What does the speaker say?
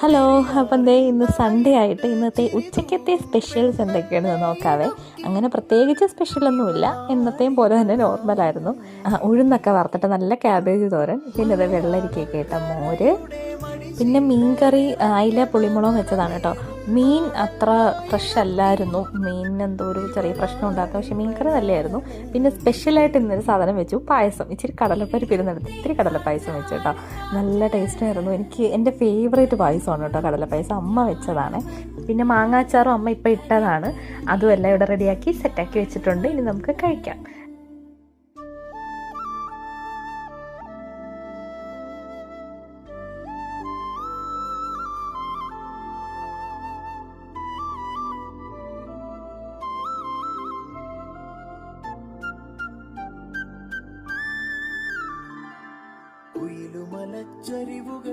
Hello. അപ്പം ദേ ഇന്ന് Sunday ആയിട്ട് ഇന്നത്തെ ഉച്ചയ്ക്കത്തെ സ്പെഷ്യൽസ് എന്തൊക്കെയാണെന്ന് നോക്കാവേ. അങ്ങനെ പ്രത്യേകിച്ച് സ്പെഷ്യലൊന്നുമില്ല, എന്നത്തെയും പോലെ തന്നെ നോർമലായിരുന്നു. ഉഴുന്നൊക്കെ വറുത്തിട്ട് നല്ല ക്യാബേജ് തോരൻ, പിന്നെ ഇത് വെള്ളരിക്കയൊക്കെ ഇട്ട മോര്, പിന്നെ മീൻകറി അയില പുളിമുളകും വെച്ചതാണ് കേട്ടോ. മീൻ അത്ര ഫ്രഷ് അല്ലായിരുന്നു, മീനിന് എന്തോ ഒരു ചെറിയ പ്രശ്നം ഉണ്ടാക്കും, പക്ഷേ മീൻകറി നല്ലതായിരുന്നു. പിന്നെ സ്പെഷ്യലായിട്ട് ഇന്നൊരു സാധനം വെച്ചു, പായസം. ഇച്ചിരി കടലപ്പരിപ്പ് ഇരുന്നെടുത്ത് ഇത്തിരി കടലപ്പായസം വെച്ചു കേട്ടോ. നല്ല ടേസ്റ്റായിരുന്നു. എനിക്ക് എൻ്റെ ഫേവറേറ്റ് പായസമാണ് കേട്ടോ കടലപ്പായസം. അമ്മ വെച്ചതാണ്. പിന്നെ മാങ്ങാച്ചാറും അമ്മ ഇപ്പം ഇട്ടതാണ്. അതും എല്ലാം ഇവിടെ റെഡിയാക്കി സെറ്റാക്കി വെച്ചിട്ടുണ്ട്. ഇനി നമുക്ക് കഴിക്കാം. കുയിലുമലച്ചരിവുകൾ